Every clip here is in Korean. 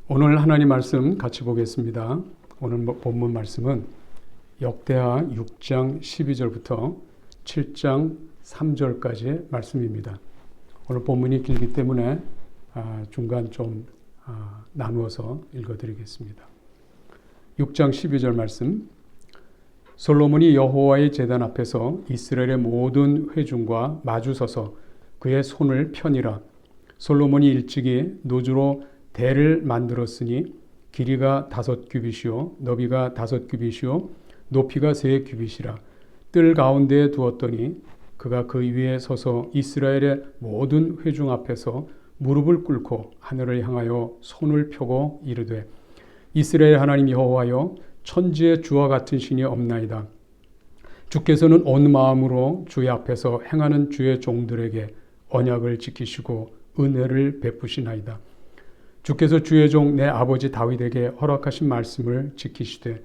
오늘 하나님 말씀 같이 보겠습니다. 오늘 본문 말씀은 역대하 6장 12절부터 7장 3절까지의 말씀입니다. 오늘 본문이 길기 때문에 중간 좀 나누어서 읽어드리겠습니다. 6장 12절 말씀. 솔로몬이 여호와의 제단 앞에서 이스라엘의 모든 회중과 마주서서 그의 손을 펴니라. 솔로몬이 일찍이 노주로 대를 만들었으니 길이가 5규빗이요 너비가 5규빗이요 높이가 3규빗이라. 뜰 가운데에 두었더니 그가 그 위에 서서 이스라엘의 모든 회중 앞에서 무릎을 꿇고 하늘을 향하여 손을 펴고 이르되 이스라엘 하나님 여호와여 천지의 주와 같은 신이 없나이다. 주께서는 온 마음으로 주의 앞에서 행하는 주의 종들에게 언약을 지키시고 은혜를 베푸시나이다. 주께서 주의 종 내 아버지 다윗에게 허락하신 말씀을 지키시되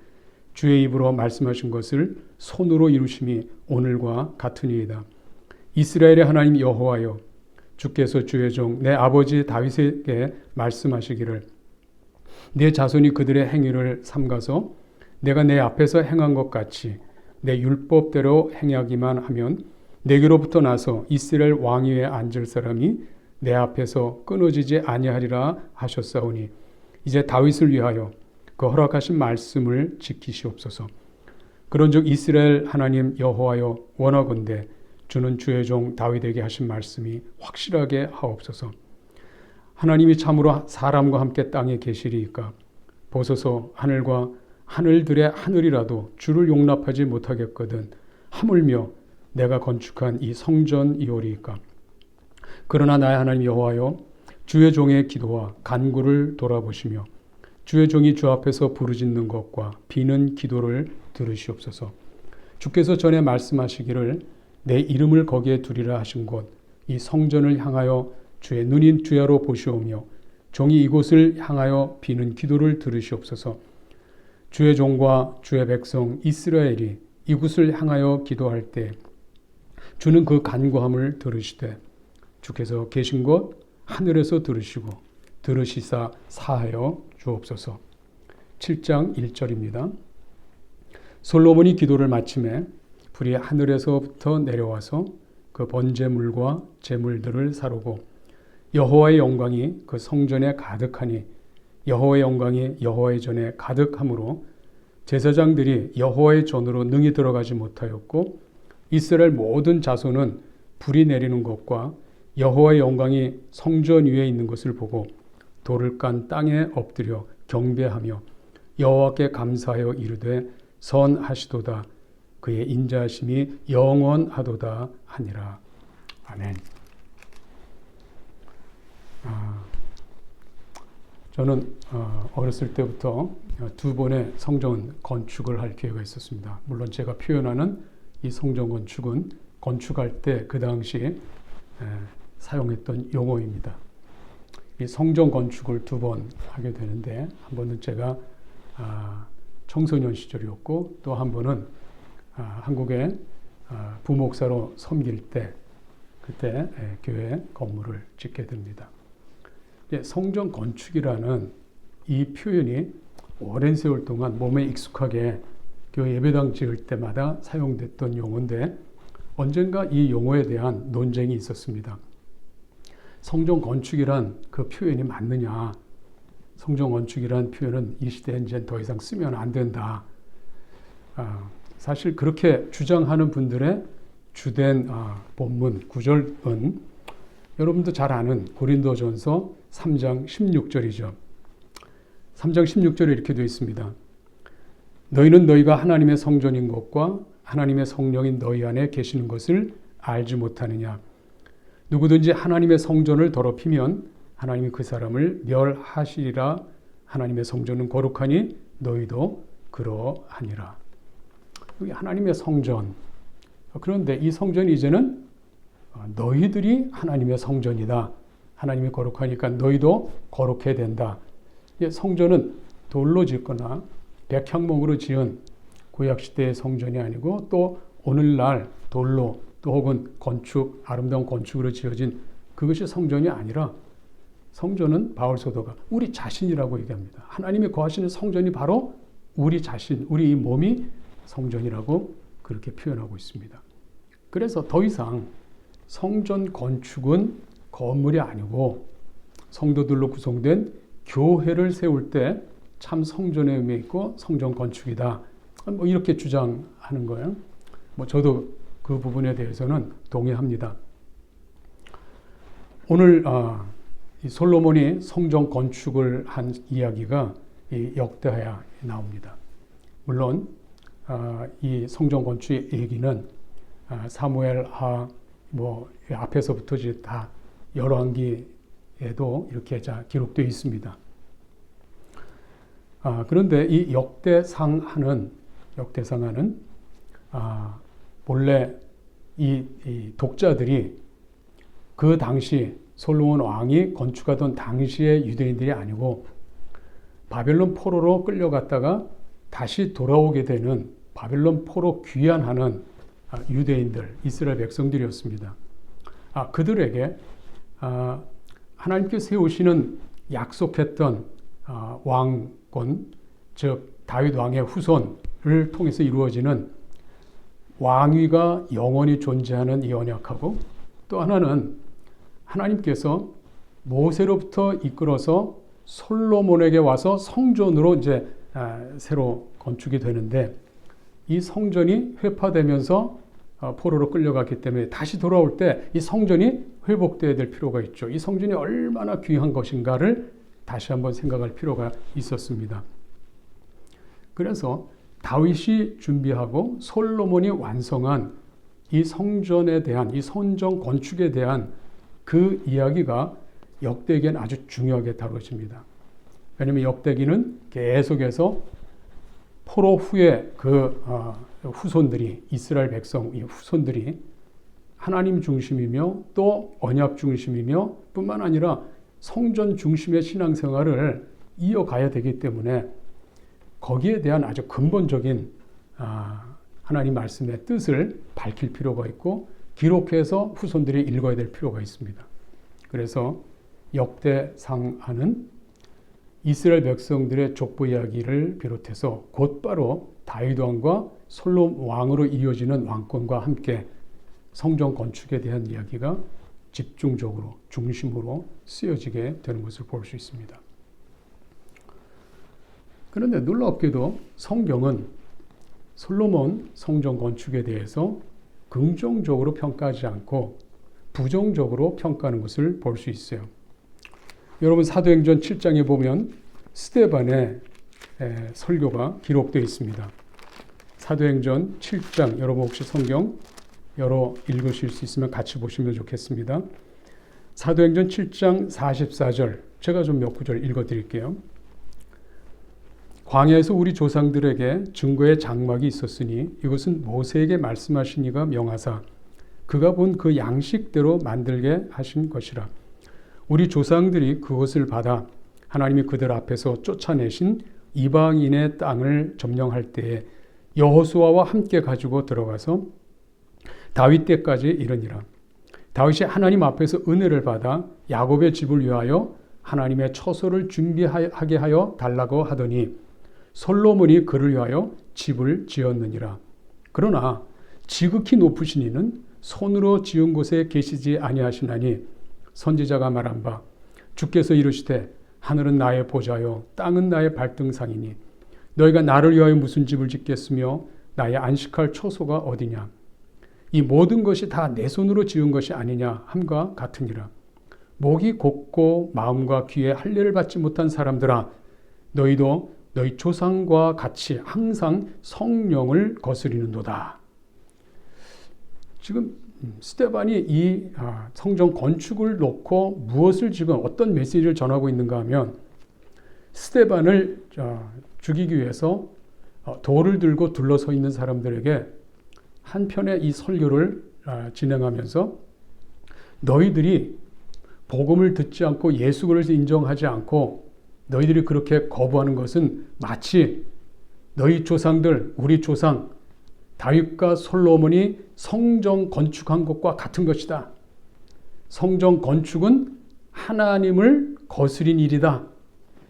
주의 입으로 말씀하신 것을 손으로 이루심이 오늘과 같으니이다. 이스라엘의 하나님 여호와여 주께서 주의 종 내 아버지 다윗에게 말씀하시기를 내 자손이 그들의 행위를 삼가서 내가 내 앞에서 행한 것 같이 내 율법대로 행하기만 하면 내게로부터 나서 이스라엘 왕위에 앉을 사람이 내 앞에서 끊어지지 아니하리라 하셨사오니 이제 다윗을 위하여 그 허락하신 말씀을 지키시옵소서. 그런즉 이스라엘 하나님 여호와여 원하건대 주는 주의 종 다윗에게 하신 말씀이 확실하게 하옵소서. 하나님이 참으로 사람과 함께 땅에 계시리이까 보소서 하늘과 하늘들의 하늘이라도 주를 용납하지 못하겠거든 하물며 내가 건축한 이 성전이오리이까. 그러나 나의 하나님 여호와여 주의 종의 기도와 간구를 돌아보시며 주의 종이 주 앞에서 부르짖는 것과 비는 기도를 들으시옵소서. 주께서 전에 말씀하시기를 내 이름을 거기에 두리라 하신 곳 이 성전을 향하여 주의 눈인 주야로 보시오며 종이 이곳을 향하여 비는 기도를 들으시옵소서. 주의 종과 주의 백성 이스라엘이 이곳을 향하여 기도할 때 주는 그 간구함을 들으시되 주께서 계신 곳 하늘에서 들으시고 들으시사 사하여 주옵소서. 7장 1절입니다. 솔로몬이 기도를 마침에 불이 하늘에서부터 내려와서 그 번제물과 제물들을 사르고 여호와의 영광이 그 성전에 가득하니 여호와의 영광이 여호와의 전에 가득하므로 제사장들이 여호와의 전으로 능히 들어가지 못하였고 이스라엘 모든 자손은 불이 내리는 것과 여호와의 영광이 성전 위에 있는 것을 보고 돌을 깐 땅에 엎드려 경배하며 여호와께 감사하여 이르되 선하시도다 그의 인자하심이 영원하도다 하니라. 아멘. 저는 어렸을 때부터 2번의 성전 건축을 할 기회가 있었습니다. 물론 제가 표현하는 이 성전 건축은 건축할 때 그 당시 사용했던 용어입니다. 이 성전 건축을 2번 하게 되는데 한 번은 제가 청소년 시절이었고 또 한 번은 한국에 부목사로 섬길 때 그때 교회 건물을 짓게 됩니다. 성전 건축이라는 이 표현이 오랜 세월 동안 몸에 익숙하게 교회 예배당 지을 때마다 사용됐던 용어인데 언젠가 이 용어에 대한 논쟁이 있었습니다. 성전 건축이란 그 표현이 맞느냐? 성전 건축이란 표현은 이 시대에 이제 더 이상 쓰면 안 된다. 사실 그렇게 주장하는 분들의 주된 본문 구절은 여러분도 잘 아는 고린도전서 3장 16절이죠. 3장 16절에 이렇게 되어 있습니다. 너희는 너희가 하나님의 성전인 것과 하나님의 성령인 너희 안에 계시는 것을 알지 못하느냐. 누구든지 하나님의 성전을 더럽히면 하나님이 그 사람을 멸하시리라. 하나님의 성전은 거룩하니 너희도 그러하니라. 여기 하나님의 성전. 그런데 이 성전이 이제는 너희들이 하나님의 성전이다. 하나님이 거룩하니까 너희도 거룩해야 된다. 성전은 돌로 짓거나 백향목으로 지은 구약시대의 성전이 아니고 또 오늘날 돌로 또 혹은 아름다운 건축으로 지어진 그것이 성전이 아니라 성전은 바울 사도가 우리 자신이라고 얘기합니다. 하나님이 거하시는 성전이 바로 우리 자신, 우리 이 몸이 성전이라고 그렇게 표현하고 있습니다. 그래서 더 이상 성전 건축은 건물이 아니고 성도들로 구성된 교회를 세울 때 참 성전의 의미 있고 성전 건축이다. 뭐 이렇게 주장하는 거예요. 뭐 저도 그 부분에 대해서는 동의합니다. 오늘 이 솔로몬이 성전 건축을 한 이야기가 이 역대하에 나옵니다. 물론 이 성전 건축의 얘기는 사무엘하 뭐 앞에서부터 이제 다 열왕기에도 이렇게 기록되어 있습니다. 그런데 이 역대상하는 본래 이 독자들이 그 당시 솔로몬 왕이 건축하던 당시의 유대인들이 아니고 바벨론 포로로 끌려갔다가 다시 돌아오게 되는 바벨론 포로 귀환하는 유대인들, 이스라엘 백성들이었습니다. 그들에게 하나님께서 세우시는 약속했던 왕권, 즉 다윗 왕의 후손을 통해서 이루어지는 왕위가 영원히 존재하는 이 언약하고, 또 하나는 하나님께서 모세로부터 이끌어서 솔로몬에게 와서 성전으로 이제 새로 건축이 되는데, 이 성전이 회파되면서 포로로 끌려갔기 때문에 다시 돌아올 때 이 성전이 회복되어야 될 필요가 있죠. 이 성전이 얼마나 귀한 것인가를 다시 한번 생각할 필요가 있었습니다. 그래서 다윗이 준비하고 솔로몬이 완성한 이 성전에 대한, 이 성전 건축에 대한 그 이야기가 역대기에는 아주 중요하게 다뤄집니다. 왜냐하면 역대기는 계속해서 포로 후에 그 후손들이, 이스라엘 백성 이 후손들이 하나님 중심이며 또 언약 중심이며 뿐만 아니라 성전 중심의 신앙생활을 이어가야 되기 때문에 거기에 대한 아주 근본적인 하나님 말씀의 뜻을 밝힐 필요가 있고 기록해서 후손들이 읽어야 될 필요가 있습니다. 그래서 역대상하는 이스라엘 백성들의 족보 이야기를 비롯해서 곧바로 다윗 왕과 솔로몬 왕으로 이어지는 왕권과 함께 성전 건축에 대한 이야기가 집중적으로 중심으로 쓰여지게 되는 것을 볼 수 있습니다. 그런데 놀랍게도 성경은 솔로몬 성전 건축에 대해서 긍정적으로 평가하지 않고 부정적으로 평가하는 것을 볼 수 있어요. 여러분 사도행전 7장에 보면 스데반의 설교가 기록되어 있습니다. 사도행전 7장, 여러분 혹시 성경 열어 읽으실 수 있으면 같이 보시면 좋겠습니다. 사도행전 7장 44절, 제가 좀 몇 구절 읽어드릴게요. 광야에서 우리 조상들에게 증거의 장막이 있었으니 이것은 모세에게 말씀하신 이가 명하사 그가 본 그 양식대로 만들게 하신 것이라. 우리 조상들이 그것을 받아 하나님이 그들 앞에서 쫓아내신 이방인의 땅을 점령할 때에 여호수아와 함께 가지고 들어가서 다윗 때까지 이르니라. 다윗이 하나님 앞에서 은혜를 받아 야곱의 집을 위하여 하나님의 처소를 준비하게 하여 달라고 하더니 솔로몬이 그를 위하여 집을 지었느니라. 그러나 지극히 높으신 이는 손으로 지은 곳에 계시지 아니하시나니 선지자가 말한 바 주께서 이르시되 하늘은 나의 보좌요 땅은 나의 발등상이니 너희가 나를 위하여 무슨 집을 짓겠으며 나의 안식할 처소가 어디냐. 이 모든 것이 다 내 손으로 지은 것이 아니냐 함과 같으니라. 목이 곱고 마음과 귀에 할례를 받지 못한 사람들아, 너희도 너희 조상과 같이 항상 성령을 거스리는도다. 지금 스데반이 이 성전 건축을 놓고 무엇을 지금 어떤 메시지를 전하고 있는가 하면, 스데반을 죽이기 위해서 돌을 들고 둘러서 있는 사람들에게 한편의 이 설교를 진행하면서 너희들이 복음을 듣지 않고 예수 그리스도를 인정하지 않고 너희들이 그렇게 거부하는 것은 마치 너희 조상들, 우리 조상 다윗과 솔로몬이 성전 건축한 것과 같은 것이다. 성전 건축은 하나님을 거스린 일이다.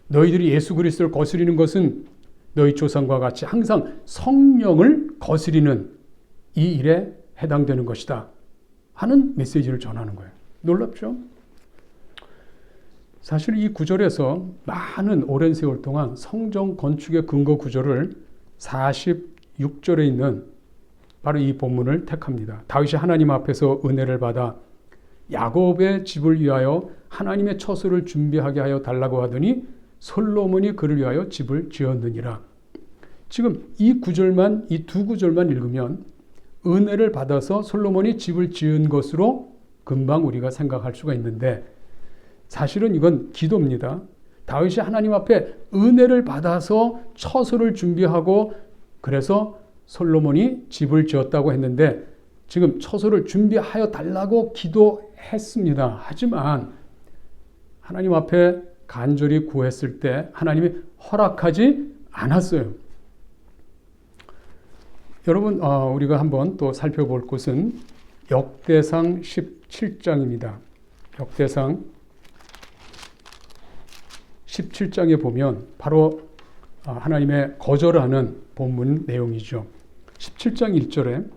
너희들이 예수 그리스도를 거스리는 것은 너희 조상과 같이 항상 성령을 거스리는 이 일에 해당되는 것이다 하는 메시지를 전하는 거예요. 놀랍죠? 사실 이 구절에서 많은 오랜 세월 동안 성전 건축의 근거 구절을 46절에 있는 바로 이 본문을 택합니다. 다윗이 하나님 앞에서 은혜를 받아 야곱의 집을 위하여 하나님의 처소를 준비하게 하여 달라고 하더니 솔로몬이 그를 위하여 집을 지었느니라. 지금 이 구절만, 이 두 구절만 읽으면 은혜를 받아서 솔로몬이 집을 지은 것으로 금방 우리가 생각할 수가 있는데 사실은 이건 기도입니다. 다윗이 하나님 앞에 은혜를 받아서 처소를 준비하고 그래서 솔로몬이 집을 지었다고 했는데 지금 처소를 준비하여 달라고 기도했습니다. 하지만 하나님 앞에 간절히 구했을 때 하나님이 허락하지 않았어요. 여러분, 우리가 한번 또 살펴볼 곳은 역대상 17장입니다. 역대상 17장에 보면 바로 하나님의 거절하는 본문 내용이죠. 17장 1절에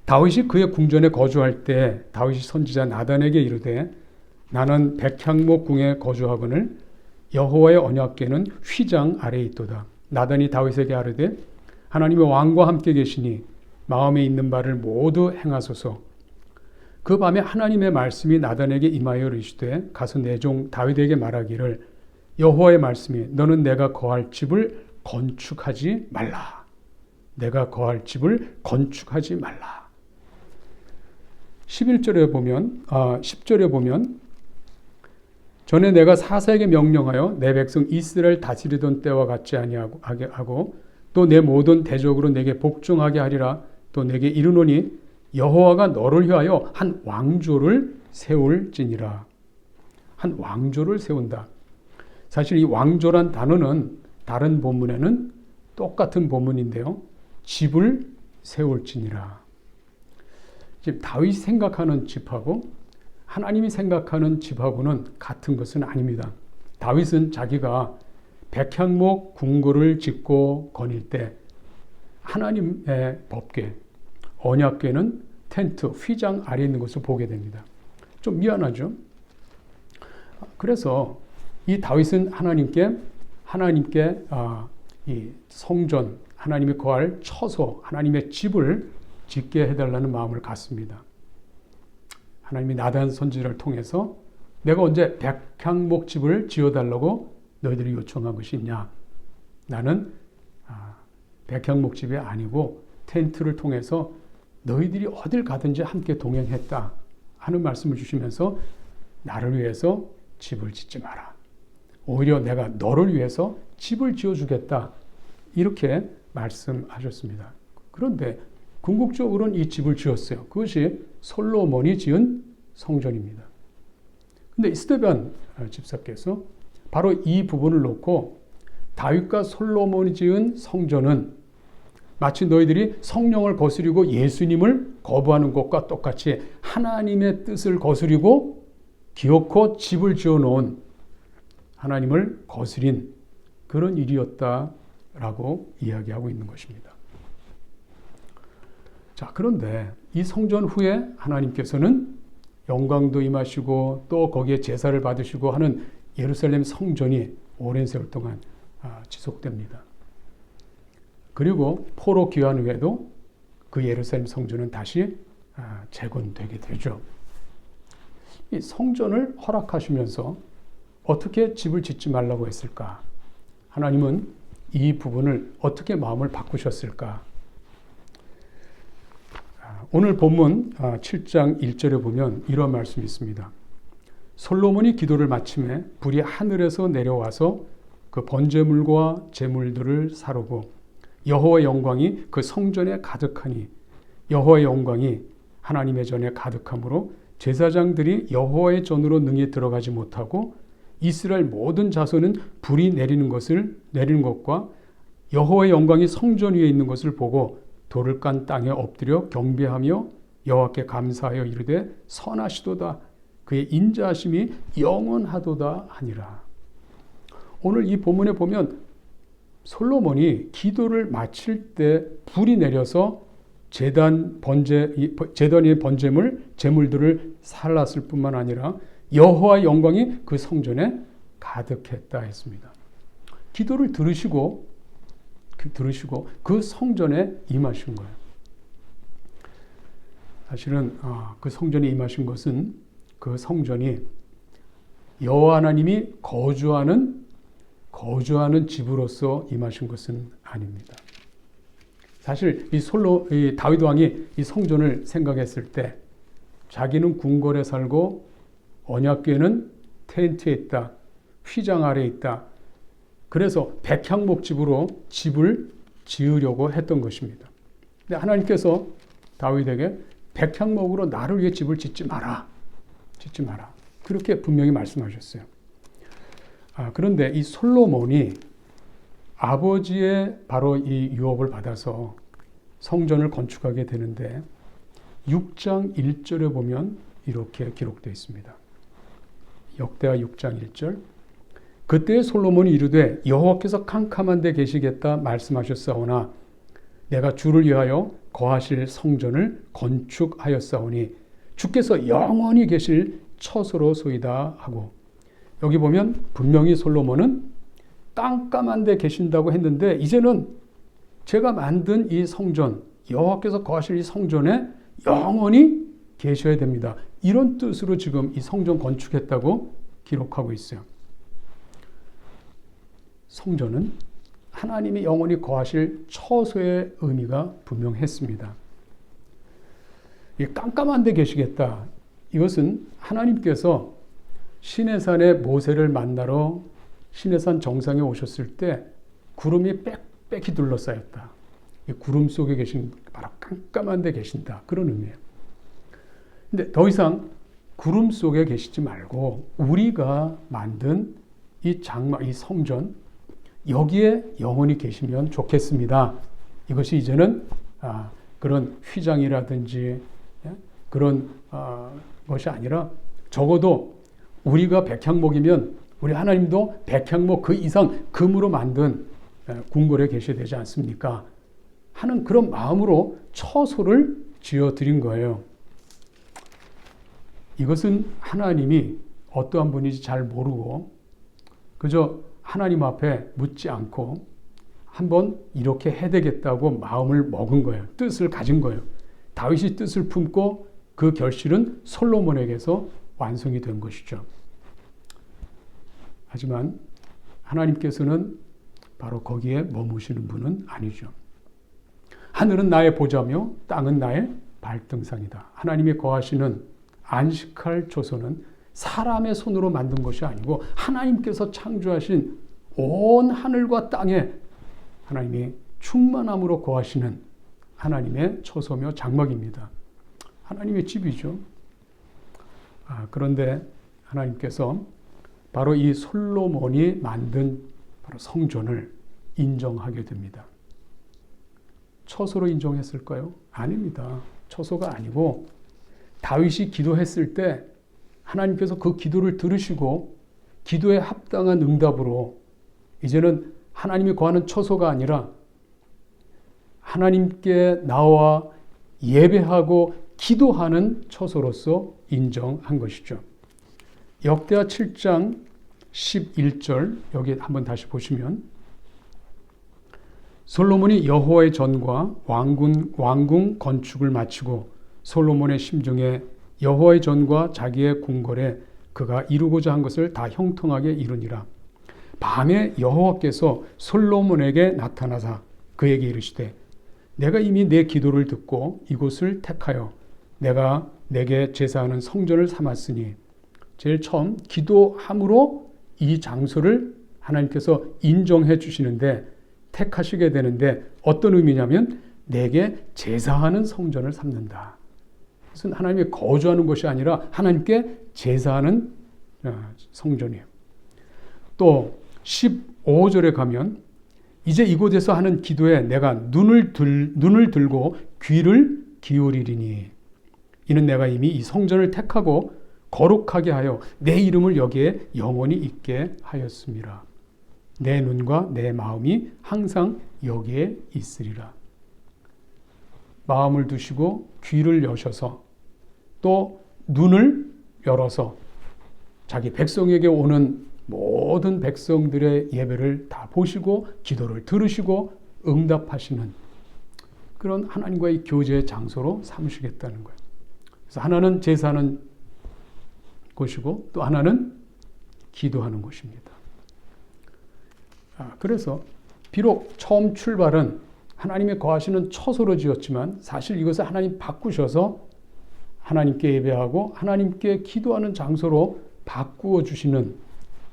다윗이 그의 궁전에 거주할 때 다윗이 선지자 나단에게 이르되 나는 백향목 궁에 거주하거늘 여호와의 언약궤는 휘장 아래에 있도다. 나단이 다윗에게 아뢰되 하나님의 왕과 함께 계시니 마음에 있는 바를 모두 행하소서. 그 밤에 하나님의 말씀이 나단에게 임하여 이르시되 가서 내 종 다윗에게 말하기를 여호와의 말씀이 너는 내가 거할 집을 건축하지 말라. 내가 거할 집을 건축하지 말라. 11절에 보면 10절에 보면 전에 내가 사사에게 명령하여 내 백성 이스라엘 다스리던 때와 같지 아니하고 또 내 모든 대적으로 내게 복종하게 하리라. 또 내게 이르노니 여호와가 너를 위하여 한 왕조를 세울지니라. 한 왕조를 세운다. 사실 이 왕조란 단어는 다른 본문에는 똑같은 본문인데요. 집을 세울지니라. 지금 다윗이 생각하는 집하고 하나님이 생각하는 집하고는 같은 것은 아닙니다. 다윗은 자기가 백향목 궁궐을 짓고 거닐 때 하나님의 법궤, 언약궤는 텐트, 휘장 아래에 있는 것을 보게 됩니다. 좀 미안하죠? 그래서 이 다윗은 하나님께 이 성전, 하나님이 거할 처소, 하나님의 집을 짓게 해달라는 마음을 갖습니다. 하나님이 나단 선지자를 통해서 내가 언제 백향목 집을 지어달라고 너희들이 요청한 것이 있냐? 나는 백향목 집이 아니고 텐트를 통해서 너희들이 어딜 가든지 함께 동행했다 하는 말씀을 주시면서 나를 위해서 집을 짓지 마라. 오히려 내가 너를 위해서 집을 지어주겠다. 이렇게 말씀하셨습니다. 그런데 궁극적으로는 이 집을 지었어요. 그것이 솔로몬이 지은 성전입니다. 근데 스데반 집사께서 바로 이 부분을 놓고 다윗과 솔로몬이 지은 성전은 마치 너희들이 성령을 거스리고 예수님을 거부하는 것과 똑같이 하나님의 뜻을 거스리고 기어코 집을 지어놓은 하나님을 거스린 그런 일이었다라고 이야기하고 있는 것입니다. 자, 그런데 이 성전 후에 하나님께서는 영광도 임하시고 또 거기에 제사를 받으시고 하는 예루살렘 성전이 오랜 세월 동안 지속됩니다. 그리고 포로 귀환 후에도 그 예루살렘 성전은 다시 재건되게 되죠. 이 성전을 허락하시면서 어떻게 집을 짓지 말라고 했을까? 하나님은 이 부분을 어떻게 마음을 바꾸셨을까? 오늘 본문 7장 1절에 보면 이런 말씀이 있습니다. 솔로몬이 기도를 마침에 불이 하늘에서 내려와서 그 번제물과 제물들을 사르고 여호와의 영광이 그 성전에 가득하니 여호와의 영광이 하나님의 전에 가득함으로 제사장들이 여호와의 전으로 능히 들어가지 못하고 이스라엘 모든 자손은 불이 내리는 것과 여호와의 영광이 성전 위에 있는 것을 보고 돌을 깐 땅에 엎드려 경배하며 여호와께 감사하여 이르되 선하시도다. 그의 인자하심이 영원하도다 하니라. 오늘 이 본문에 보면 솔로몬이 기도를 마칠 때 불이 내려서 제단의 번제물, 제물들을 살랐을 뿐만 아니라 여호와의 영광이 그 성전에 가득했다 했습니다. 기도를 들으시고 그 성전에 임하신 거예요. 사실은 그 성전에 임하신 것은 그 성전이 여호와 하나님이 거주하는 집으로서 임하신 것은 아닙니다. 사실 이 다윗 왕이 이 성전을 생각했을 때 자기는 궁궐에 살고 언약궤는 텐트에 있다, 휘장 아래에 있다. 그래서 백향목 집으로 집을 지으려고 했던 것입니다. 근데 하나님께서 다윗에게 백향목으로 나를 위해 집을 짓지 마라. 그렇게 분명히 말씀하셨어요. 그런데 이 솔로몬이 아버지의 바로 이 유업을 받아서 성전을 건축하게 되는데 6장 1절에 보면 이렇게 기록되어 있습니다. 역대하 6장 1절. 그때 솔로몬이 이르되 여호와께서 캄캄한 데 계시겠다 말씀하셨사오나 내가 주를 위하여 거하실 성전을 건축하였사오니 주께서 영원히 계실 처소로소이다 하고, 여기 보면 분명히 솔로몬은 깜깜한 데 계신다고 했는데 이제는 제가 만든 이 성전, 여호와께서 거하실 이 성전에 영원히 계셔야 됩니다. 이런 뜻으로 지금 이 성전 건축했다고 기록하고 있어요. 성전은 하나님이 영원히 거하실 처소의 의미가 분명했습니다. 이 깜깜한 데 계시겠다. 이것은 하나님께서 시내산에 모세를 만나러 시내산 정상에 오셨을 때 구름이 빽빽히 둘러싸였다. 이 구름 속에 계신, 바로 깜깜한 데 계신다. 그런 의미예요. 근데 더 이상 구름 속에 계시지 말고 우리가 만든 이 성전, 여기에 영원히 계시면 좋겠습니다. 이것이 이제는 그런 휘장이라든지 그런 것이 아니라 적어도 우리가 백향목이면 우리 하나님도 백향목 그 이상 금으로 만든 궁궐에 계셔야 되지 않습니까? 하는 그런 마음으로 처소를 지어드린 거예요. 이것은 하나님이 어떠한 분인지 잘 모르고 그저 하나님 앞에 묻지 않고 한번 이렇게 해야 되겠다고 마음을 먹은 거예요. 뜻을 가진 거예요. 다윗이 뜻을 품고 그 결실은 솔로몬에게서 완성이 된 것이죠. 하지만 하나님께서는 바로 거기에 머무시는 분은 아니죠. 하늘은 나의 보좌며 땅은 나의 발등상이다. 하나님이 거하시는 안식할 조소는 사람의 손으로 만든 것이 아니고 하나님께서 창조하신 온 하늘과 땅에 하나님이 충만함으로 거하시는 하나님의 처소며 장막입니다. 하나님의 집이죠. 그런데 하나님께서 바로 이 솔로몬이 만든 바로 성전을 인정하게 됩니다. 처소로 인정했을까요? 아닙니다. 처소가 아니고 다윗이 기도했을 때 하나님께서 그 기도를 들으시고 기도에 합당한 응답으로 이제는 하나님이 거하는 처소가 아니라 하나님께 나와 예배하고 기도하는 처소로서 인정한 것이죠. 역대하 7장 11절 여기 한번 다시 보시면 솔로몬이 여호와의 전과 왕궁 건축을 마치고 솔로몬의 심중에 여호와의 전과 자기의 궁궐에 그가 이루고자 한 것을 다 형통하게 이루니라. 밤에 여호와께서 솔로몬에게 나타나사 그에게 이르시되 내가 이미 내 기도를 듣고 이곳을 택하여 내가 내게 제사하는 성전을 삼았으니, 제일 처음 기도함으로 이 장소를 하나님께서 인정해 주시는데 택하시게 되는데 어떤 의미냐면 내게 제사하는 성전을 삼는다. 그것은 하나님이 거주하는 것이 아니라 하나님께 제사하는 성전이에요. 또 15절에 가면 이제 이곳에서 하는 기도에 내가 눈을 들고 귀를 기울이리니 이는 내가 이미 이 성전을 택하고 거룩하게 하여 내 이름을 여기에 영원히 있게 하였습니다. 내 눈과 내 마음이 항상 여기에 있으리라. 마음을 두시고 귀를 여셔서 또 눈을 열어서 자기 백성에게 오는 모든 백성들의 예배를 다 보시고 기도를 들으시고 응답하시는 그런 하나님과의 교제의 장소로 삼으시겠다는 거예요. 그래서 하나는 제사하는 곳이고 또 하나는 기도하는 곳입니다. 그래서 비록 처음 출발은 하나님의 거하시는 처소로 지었지만 사실 이것을 하나님 바꾸셔서 하나님께 예배하고 하나님께 기도하는 장소로 바꾸어 주시는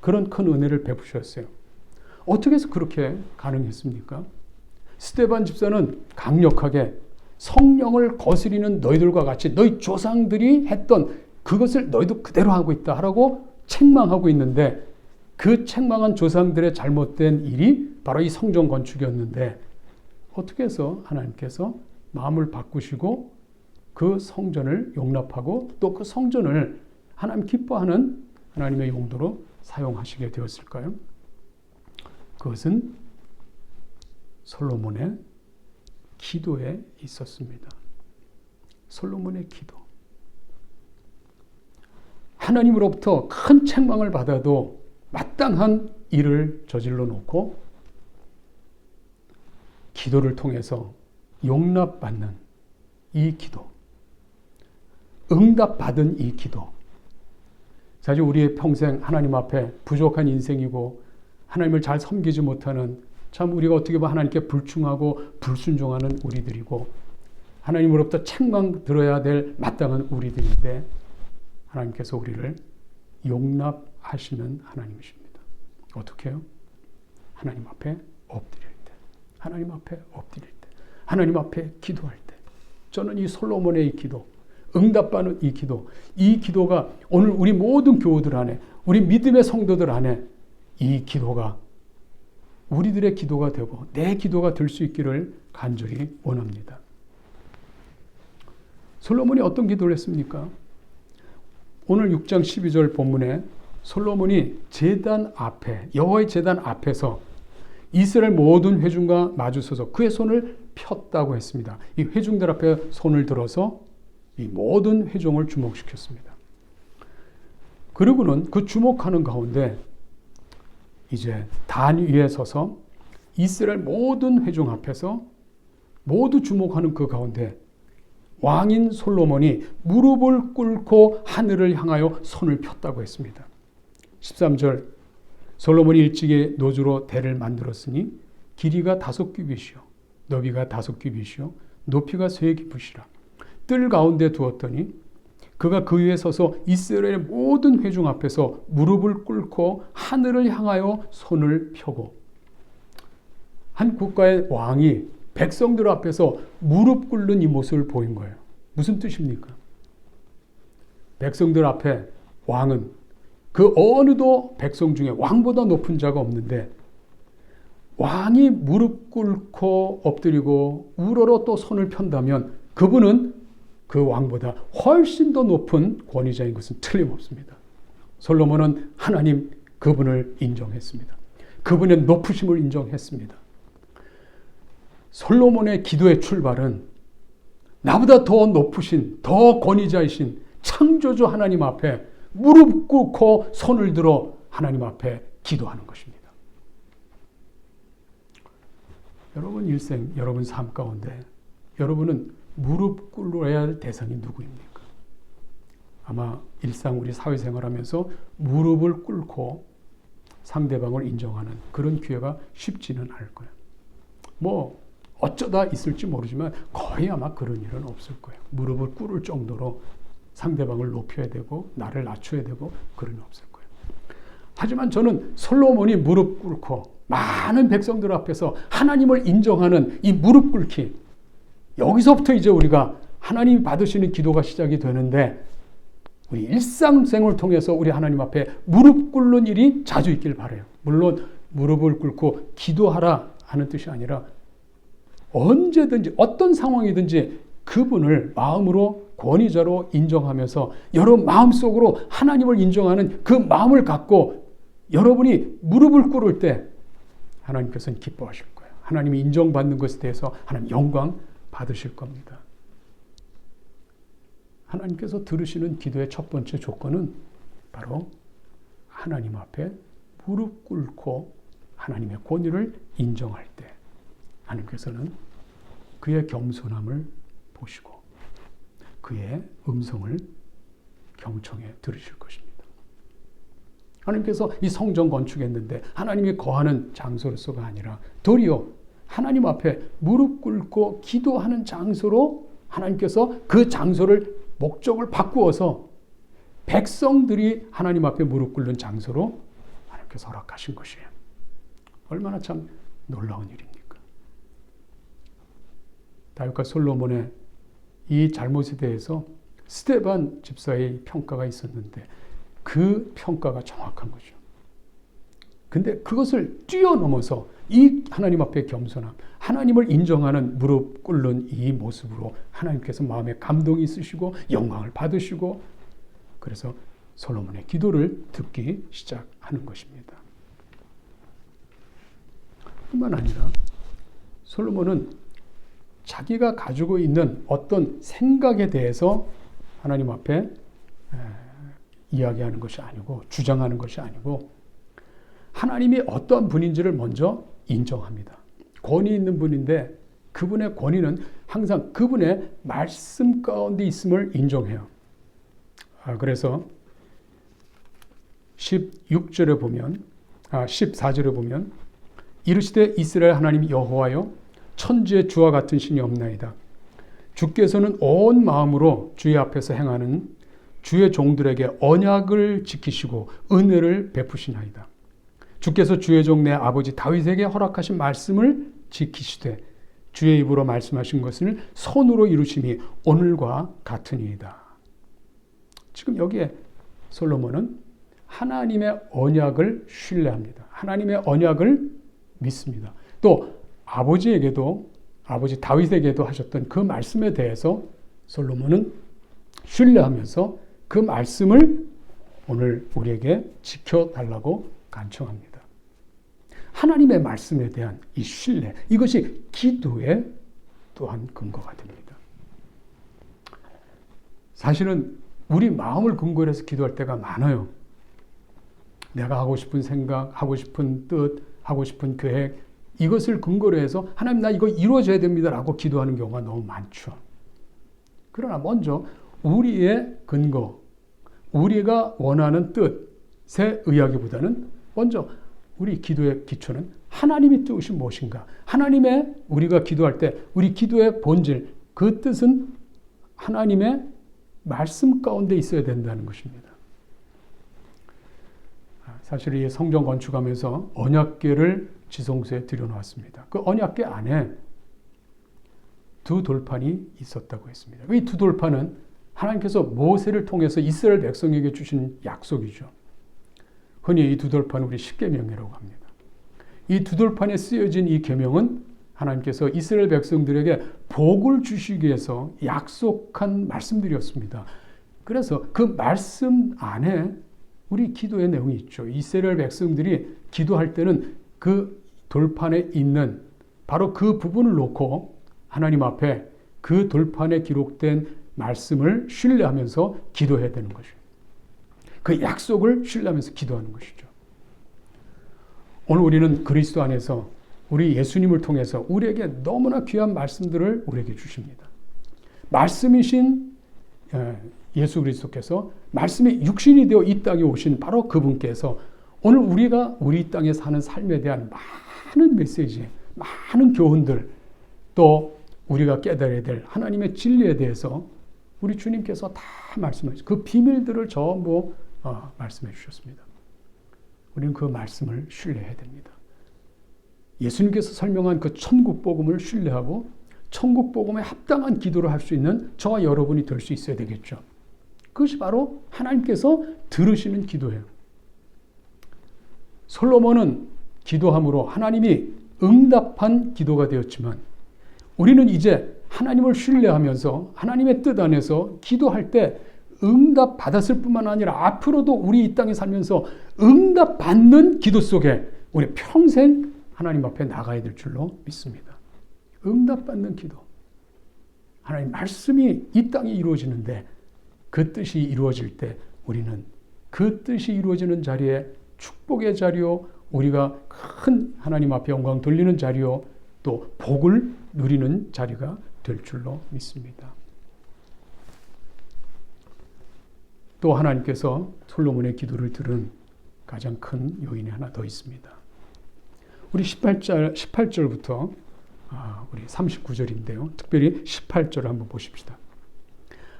그런 큰 은혜를 베푸셨어요. 어떻게 해서 그렇게 가능했습니까? 스데반 집사는 강력하게 성령을 거스리는 너희들과 같이 너희 조상들이 했던 그것을 너희도 그대로 하고 있다 하라고 책망하고 있는데 그 책망한 조상들의 잘못된 일이 바로 이 성전 건축이었는데 어떻게 해서 하나님께서 마음을 바꾸시고 그 성전을 용납하고 또 그 성전을 하나님 기뻐하는 하나님의 용도로 사용하시게 되었을까요? 그것은 솔로몬의 기도에 있었습니다. 솔로몬의 기도. 하나님으로부터 큰 책망을 받아도 마땅한 일을 저질러 놓고 기도를 통해서 용납받는 이 기도, 응답받은 이 기도. 사실 우리의 평생 하나님 앞에 부족한 인생이고 하나님을 잘 섬기지 못하는 참 우리가 어떻게 보면 하나님께 불충하고 불순종하는 우리들이고 하나님으로부터 책망 들어야 될 마땅한 우리들인데 하나님께서 우리를 용납하시는 하나님이십니다. 어떻게 해요? 하나님 앞에 엎드릴 때, 하나님 앞에 엎드릴 때, 하나님 앞에 기도할 때. 저는 이 솔로몬의 이 기도, 응답받는 이 기도, 이 기도가 오늘 우리 모든 교우들 안에, 우리 믿음의 성도들 안에 이 기도가 우리들의 기도가 되고 내 기도가 될 수 있기를 간절히 원합니다. 솔로몬이 어떤 기도를 했습니까? 오늘 6장 12절 본문에 솔로몬이 제단 앞에, 여호와의 제단 앞에서 이스라엘 모든 회중과 마주서서 그의 손을 폈다고 했습니다. 이 회중들 앞에 손을 들어서 이 모든 회중을 주목시켰습니다. 그리고는 그 주목하는 가운데 이제 단 위에 서서 이스라엘 모든 회중 앞에서 모두 주목하는 그 가운데 왕인 솔로몬이 무릎을 꿇고 하늘을 향하여 손을 폈다고 했습니다. 13절 솔로몬이 일찍이 노주로 대를 만들었으니 길이가 5규빗이요 너비가 5규빗이요 높이가 3규빗이라 뜰 가운데 두었더니 그가 그 위에 서서 이스라엘의 모든 회중 앞에서 무릎을 꿇고 하늘을 향하여 손을 펴고 한 국가의 왕이 백성들 앞에서 무릎 꿇는 이 모습을 보인 거예요. 무슨 뜻입니까? 백성들 앞에 왕은 그 어느도 백성 중에 왕보다 높은 자가 없는데 왕이 무릎 꿇고 엎드리고 우러러 또 손을 편다면 그분은 그 왕보다 훨씬 더 높은 권위자인 것은 틀림없습니다. 솔로몬은 하나님 그분을 인정했습니다. 그분의 높으심을 인정했습니다. 솔로몬의 기도의 출발은 나보다 더 높으신, 더 권위자이신 창조주 하나님 앞에 무릎 꿇고 손을 들어 하나님 앞에 기도하는 것입니다. 여러분 일생, 여러분 삶 가운데 여러분은 무릎 꿇어야 할 대상이 누구입니까? 아마 일상 우리 사회생활하면서 무릎을 꿇고 상대방을 인정하는 그런 기회가 쉽지는 않을 거예요. 뭐 어쩌다 있을지 모르지만 거의 아마 그런 일은 없을 거예요. 무릎을 꿇을 정도로 상대방을 높여야 되고 나를 낮춰야 되고 그런 일 없을 거예요. 하지만 저는 솔로몬이 무릎 꿇고 많은 백성들 앞에서 하나님을 인정하는 이 무릎 꿇기, 여기서부터 이제 우리가 하나님이 받으시는 기도가 시작이 되는데 우리 일상생활을 통해서 우리 하나님 앞에 무릎 꿇는 일이 자주 있길 바라요. 물론 무릎을 꿇고 기도하라 하는 뜻이 아니라 언제든지 어떤 상황이든지 그분을 마음으로 권위자로 인정하면서 여러분 마음속으로 하나님을 인정하는 그 마음을 갖고 여러분이 무릎을 꿇을 때 하나님께서는 기뻐하실 거예요. 하나님이 인정받는 것에 대해서 하나님 영광 받으실 겁니다. 하나님께서 들으시는 기도의 첫 번째 조건은 바로 하나님 앞에 무릎 꿇고 하나님의 권위를 인정할 때 하나님께서는 그의 겸손함을 보시고 그의 음성을 경청해 들으실 것입니다. 하나님께서 이 성전 건축했는데 하나님이 거하는 장소로서가 아니라 도리어 하나님 앞에 무릎 꿇고 기도하는 장소로 하나님께서 그 장소를 목적을 바꾸어서 백성들이 하나님 앞에 무릎 꿇는 장소로 하나님께서 허락하신 것이에요. 얼마나 참 놀라운 일입니까? 다윗과 솔로몬의 이 잘못에 대해서 스데반 집사의 평가가 있었는데 그 평가가 정확한 거죠. 근데 그것을 뛰어넘어서 이 하나님 앞에 겸손함, 하나님을 인정하는 무릎 꿇는 이 모습으로 하나님께서 마음에 감동이 있으시고 영광을 받으시고 그래서 솔로몬의 기도를 듣기 시작하는 것입니다. 뿐만 아니라 솔로몬은 자기가 가지고 있는 어떤 생각에 대해서 하나님 앞에 이야기하는 것이 아니고 주장하는 것이 아니고 하나님이 어떠한 분인지를 먼저 인정합니다. 권위 있는 분인데 그분의 권위는 항상 그분의 말씀 가운데 있음을 인정해요. 그래서 14절에 보면 이르시되 이스라엘 하나님 여호와여 천지에 주와 같은 신이 없나이다. 주께서는 온 마음으로 주의 앞에서 행하는 주의 종들에게 언약을 지키시고 은혜를 베푸시나이다. 주께서 주의 종 내 아버지 다윗에게 허락하신 말씀을 지키시되 주의 입으로 말씀하신 것을 손으로 이루심이 오늘과 같으니이다. 지금 여기에 솔로몬은 하나님의 언약을 신뢰합니다. 하나님의 언약을 믿습니다. 또 아버지 다윗에게도 하셨던 그 말씀에 대해서 솔로몬은 신뢰하면서 그 말씀을 오늘 우리에게 지켜달라고 간청합니다. 하나님의 말씀에 대한 이 신뢰, 이것이 기도의 또한 근거가 됩니다. 사실은 우리 마음을 근거로 해서 기도할 때가 많아요. 내가 하고 싶은 생각, 하고 싶은 뜻, 하고 싶은 계획, 이것을 근거로 해서 하나님 나 이거 이루어져야 됩니다라고 기도하는 경우가 너무 많죠. 그러나 먼저 우리의 근거, 우리가 원하는 뜻에 의하기보다는 먼저 우리 기도의 기초는 하나님의 뜻이 무엇인가? 하나님의 우리가 기도할 때 우리 기도의 본질, 그 뜻은 하나님의 말씀 가운데 있어야 된다는 것입니다. 사실 이 성전 건축하면서 언약궤를 지성소에 들여놓았습니다. 그 언약궤 안에 두 돌판이 있었다고 했습니다. 이 두 돌판은 하나님께서 모세를 통해서 이스라엘 백성에게 주신 약속이죠. 흔히 이 두 돌판은 우리 십계명이라고 합니다. 이 두 돌판에 쓰여진 이 계명은 하나님께서 이스라엘 백성들에게 복을 주시기 위해서 약속한 말씀들이었습니다. 그래서 그 말씀 안에 우리 기도의 내용이 있죠. 이스라엘 백성들이 기도할 때는 그 돌판에 있는 바로 그 부분을 놓고 하나님 앞에 그 돌판에 기록된 말씀을 신뢰하면서 기도해야 되는 것이죠. 그 약속을 신뢰하면서 기도하는 것이죠. 오늘 우리는 그리스도 안에서 우리 예수님을 통해서 우리에게 너무나 귀한 말씀들을 우리에게 주십니다. 말씀이신 예수 그리스도께서 말씀이 육신이 되어 이 땅에 오신 바로 그분께서 오늘 우리가 우리 땅에 사는 삶에 대한 많은 메시지, 많은 교훈들, 또 우리가 깨달아야 될 하나님의 진리에 대해서 우리 주님께서 다 말씀하셨어요. 그 비밀들을 전부 말씀해 주셨습니다. 우리는 그 말씀을 신뢰해야 됩니다. 예수님께서 설명한 그 천국 복음을 신뢰하고 천국 복음에 합당한 기도를 할 수 있는 저와 여러분이 될 수 있어야 되겠죠. 그것이 바로 하나님께서 들으시는 기도예요. 솔로몬은 기도함으로 하나님이 응답한 기도가 되었지만 우리는 이제 하나님을 신뢰하면서 하나님의 뜻 안에서 기도할 때 응답 받았을 뿐만 아니라 앞으로도 우리 이 땅에 살면서 응답 받는 기도 속에 우리 평생 하나님 앞에 나가야 될 줄로 믿습니다. 응답 받는 기도. 하나님 말씀이 이 땅에 이루어지는데 그 뜻이 이루어질 때 우리는 그 뜻이 이루어지는 자리에 축복의 자리요, 우리가 큰 하나님 앞에 영광 돌리는 자리요, 또 복을 누리는 자리가 될 줄로 믿습니다. 또 하나님께서 솔로몬의 기도를 들은 가장 큰 요인이 하나 더 있습니다. 우리 18절부터 우리 39절인데요. 특별히 18절을 한번 보십시다.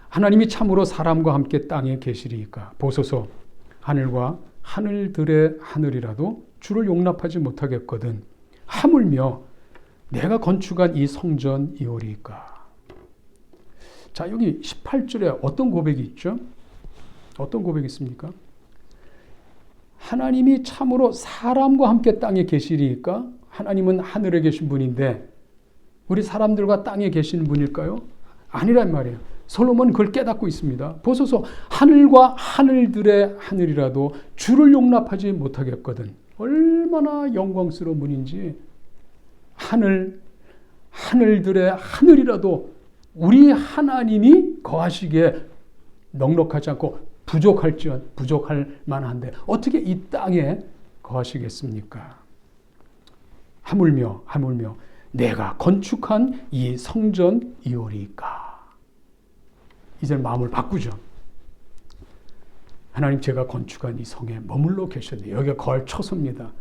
하나님이 참으로 사람과 함께 땅에 계시리이까 보소서 하늘과 하늘들의 하늘이라도 주를 용납하지 못하겠거든 하물며 내가 건축한 이 성전이오리이까. 자, 여기 18절에 어떤 고백이 있죠? 어떤 고백이 있습니까? 하나님이 참으로 사람과 함께 땅에 계시리이까? 하나님은 하늘에 계신 분인데 우리 사람들과 땅에 계신 분일까요? 아니란 말이에요. 솔로몬은 그걸 깨닫고 있습니다. 보소서 하늘과 하늘들의 하늘이라도 주를 용납하지 못하겠거든. 얼마나 영광스러운 분인지. 하늘들의 하늘이라도 우리 하나님이 거하시기에 넉넉하지 않고 부족할 만한데 어떻게 이 땅에 거하시겠습니까? 하물며 내가 건축한 이 성전이오리이까. 이제 마음을 바꾸죠. 하나님, 제가 건축한 이 성에 머물러 계셨네. 여기가 거할 처소입니다.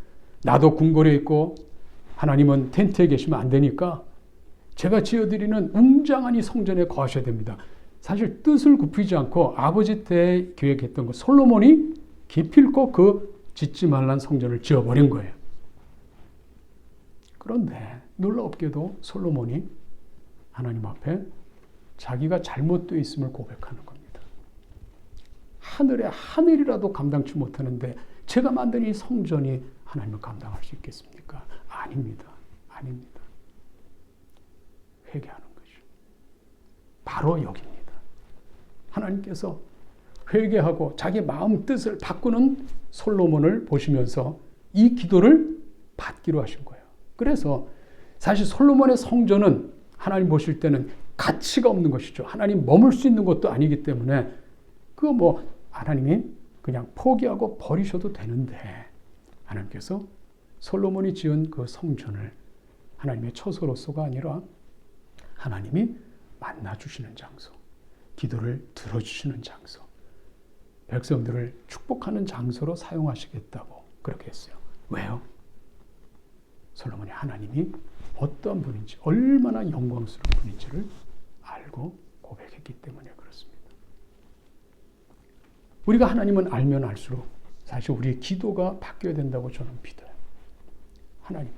나도 궁궐에 있고 하나님은 텐트에 계시면 안 되니까 제가 지어드리는 웅장한 이 성전에 거하셔야 됩니다. 사실 뜻을 굽히지 않고 아버지 때 계획했던 거 솔로몬이 기필코 그 짓지 말란 성전을 지어버린 거예요. 그런데 놀랍게도 솔로몬이 하나님 앞에 자기가 잘못되어 있음을 고백하는 겁니다. 하늘의 하늘이라도 감당치 못하는데 제가 만든 이 성전이 하나님을 감당할 수 있겠습니까? 아닙니다. 회개하는 거죠. 바로 여기입니다. 하나님께서 회개하고 자기 마음 뜻을 바꾸는 솔로몬을 보시면서 이 기도를 받기로 하신 거예요. 그래서 사실 솔로몬의 성전은 하나님 보실 때는 가치가 없는 것이죠. 하나님 머물 수 있는 것도 아니기 때문에 그거 하나님이 그냥 포기하고 버리셔도 되는데 하나님께서 솔로몬이 지은 그 성전을 하나님의 처소로서가 아니라 하나님이 만나주시는 장소, 기도를 들어주시는 장소, 백성들을 축복하는 장소로 사용하시겠다고 그렇게 했어요. 왜요? 솔로몬이 하나님이 어떤 분인지, 얼마나 영광스러운 분인지를 알고 고백했기 때문에 그렇습니다. 우리가 하나님은 알면 알수록 사실 우리의 기도가 바뀌어야 된다고 저는 믿어요. 하나님.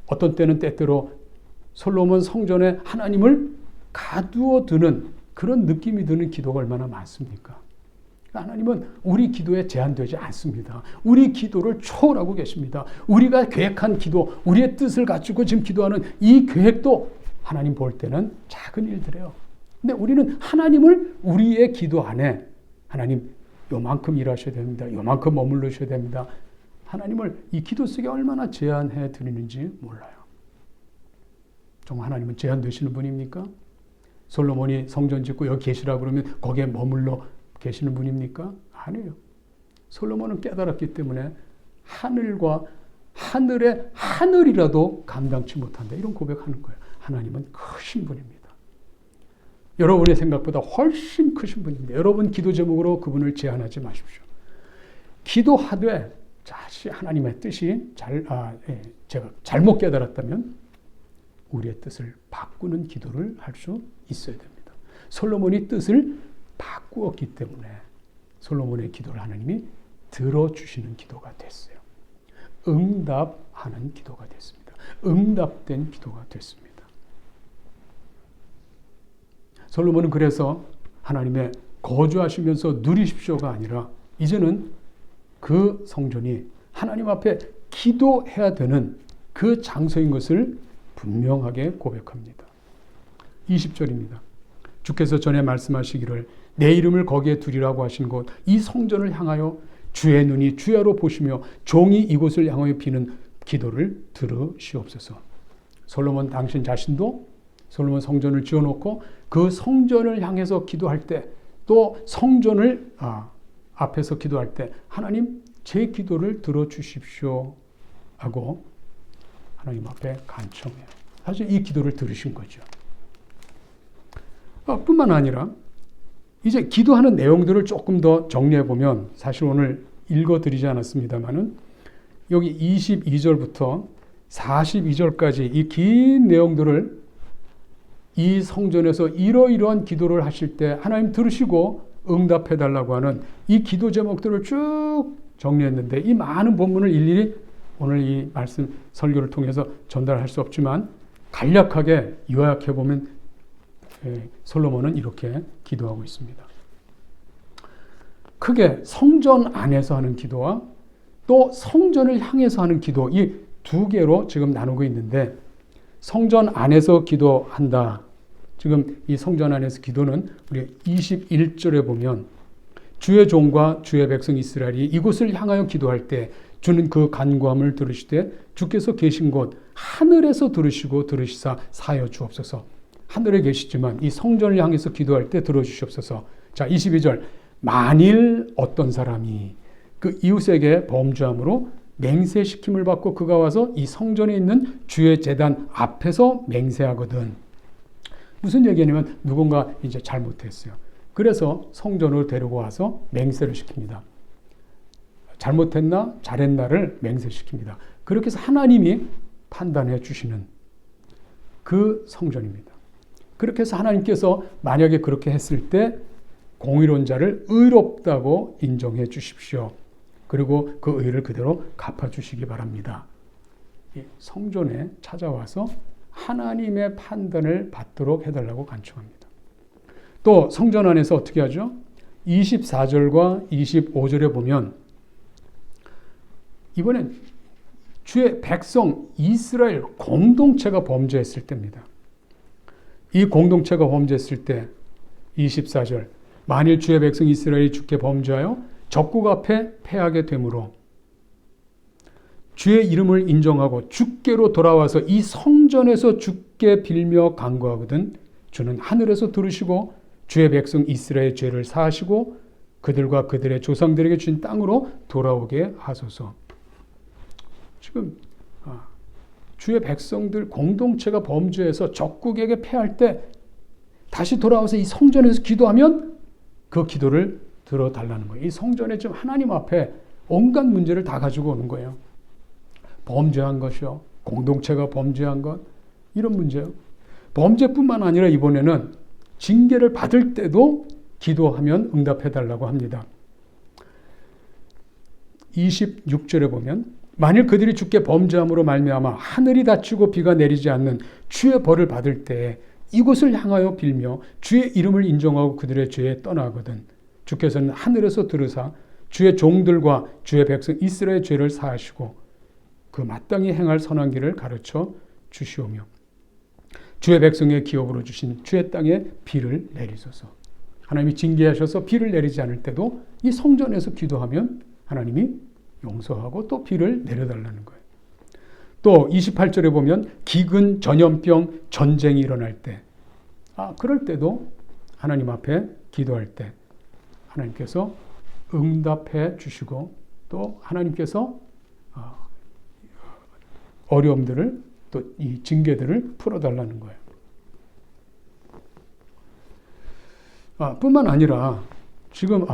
어떤 때는 때때로 솔로몬 성전에 하나님을 가두어 두는 그런 느낌이 드는 기도가 얼마나 많습니까? 하나님은 우리 기도에 제한되지 않습니다. 우리 기도를 초월하고 계십니다. 우리가 계획한 기도, 우리의 뜻을 갖추고 지금 기도하는 이 계획도 하나님 볼 때는 작은 일들이에요. 근데 우리는 하나님을 우리의 기도 안에 하나님 요만큼 일하셔야 됩니다. 요만큼 머물러셔야 됩니다. 하나님을 이 기도 속에 얼마나 제한해 드리는지 몰라요. 정말 하나님은 제한되시는 분입니까? 솔로몬이 성전 짓고 여기 계시라고 그러면 거기에 머물러 계시는 분입니까? 아니에요. 솔로몬은 깨달았기 때문에 하늘과 하늘의 하늘이라도 감당치 못한다. 이런 고백하는 거예요. 하나님은 크신 분입니다. 여러분의 생각보다 훨씬 크신 분입니다. 여러분 기도 제목으로 그분을 제한하지 마십시오. 기도하되 다시 하나님의 뜻이 제가 잘못 깨달았다면 우리의 뜻을 바꾸는 기도를 할 수 있어야 됩니다. 솔로몬이 뜻을 바꾸었기 때문에 솔로몬의 기도를 하나님이 들어주시는 기도가 됐어요. 응답하는 기도가 됐습니다. 응답된 기도가 됐습니다. 솔로몬은 그래서 하나님의 거주하시면서 누리십시오가 아니라 이제는 그 성전이 하나님 앞에 기도해야 되는 그 장소인 것을 분명하게 고백합니다. 20절입니다. 주께서 전에 말씀하시기를 내 이름을 거기에 두리라고 하신 곳 이 성전을 향하여 주의 눈이 주야로 보시며 종이 이곳을 향하여 비는 기도를 들으시옵소서. 솔로몬 당신 자신도 솔로몬 성전을 지어놓고 그 성전을 향해서 기도할 때, 또 성전을 앞에서 기도할 때 하나님 제 기도를 들어주십시오 하고 하나님 앞에 간청해요. 사실 이 기도를 들으신 거죠. 뿐만 아니라 이제 기도하는 내용들을 조금 더 정리해 보면, 사실 오늘 읽어드리지 않았습니다만은 여기 22절부터 42절까지 이 긴 내용들을 이 성전에서 이러이러한 기도를 하실 때 하나님 들으시고 응답해 달라고 하는 이 기도 제목들을 쭉 정리했는데, 이 많은 본문을 일일이 오늘 이 말씀 설교를 통해서 전달할 수 없지만 간략하게 요약해 보면 솔로몬은 이렇게 기도하고 있습니다. 크게 성전 안에서 하는 기도와 또 성전을 향해서 하는 기도, 이 두 개로 지금 나누고 있는데, 성전 안에서 기도한다. 지금 이 성전 안에서 기도는 우리 21절에 보면 주의 종과 주의 백성 이스라엘이 이곳을 향하여 기도할 때 주는 그 간구함을 들으시되 주께서 계신 곳 하늘에서 들으시고 들으시사 사하여 주옵소서. 하늘에 계시지만 이 성전을 향해서 기도할 때 들어주시옵소서. 자, 22절. 만일 어떤 사람이 그 이웃에게 범죄함으로 맹세시킴을 받고 그가 와서 이 성전에 있는 주의 제단 앞에서 맹세하거든. 무슨 얘기냐면 누군가 이제 잘못했어요. 그래서 성전으로 데리고 와서 맹세를 시킵니다. 잘못했나 잘했나를 맹세시킵니다. 그렇게 해서 하나님이 판단해 주시는 그 성전입니다. 그렇게 해서 하나님께서 만약에 그렇게 했을 때 공의로운 자를 의롭다고 인정해 주십시오. 그리고 그 의를 그대로 갚아주시기 바랍니다. 성전에 찾아와서 하나님의 판단을 받도록 해달라고 간청합니다. 또 성전 안에서 어떻게 하죠? 24절과 25절에 보면 이번엔 주의 백성 이스라엘 공동체가 범죄했을 때입니다. 이 공동체가 범죄했을 때 24절. 만일 주의 백성 이스라엘이 주께 범죄하여 적국 앞에 패하게 되므로 주의 이름을 인정하고 주께로 돌아와서 이 성전에서 주께 빌며 간구하거든 주는 하늘에서 들으시고 주의 백성 이스라엘의 죄를 사하시고 그들과 그들의 조상들에게 주신 땅으로 돌아오게 하소서. 지금 주의 백성들 공동체가 범죄해서 적국에게 패할 때 다시 돌아와서 이 성전에서 기도하면 그 기도를 들어달라는 거예요. 이 성전에 지금 하나님 앞에 온갖 문제를 다 가지고 오는 거예요. 범죄한 것이요, 공동체가 범죄한 것, 이런 문제요. 범죄뿐만 아니라 이번에는 징계를 받을 때도 기도하면 응답해달라고 합니다. 26절에 보면 만일 그들이 주께 범죄함으로 말미암아 하늘이 닫히고 비가 내리지 않는 주의 벌을 받을 때 이곳을 향하여 빌며 주의 이름을 인정하고 그들의 죄에 떠나거든 주께서는 하늘에서 들으사 주의 종들과 주의 백성 이스라엘의 죄를 사하시고 그 마땅히 행할 선한 길을 가르쳐 주시오며 주의 백성의 기업으로 주신 주의 땅에 비를 내리소서. 하나님이 징계하셔서 비를 내리지 않을 때도 이 성전에서 기도하면 하나님이 용서하고 또 비를 내려달라는 거예요. 또 28절에 보면 기근, 전염병, 전쟁이 일어날 때 그럴 때도 하나님 앞에 기도할 때 하나님께서 응답해 주시고 또 하나님께서 어려움들을 또 이 징계들을 풀어달라는 거예요. 뿐만 아니라 지금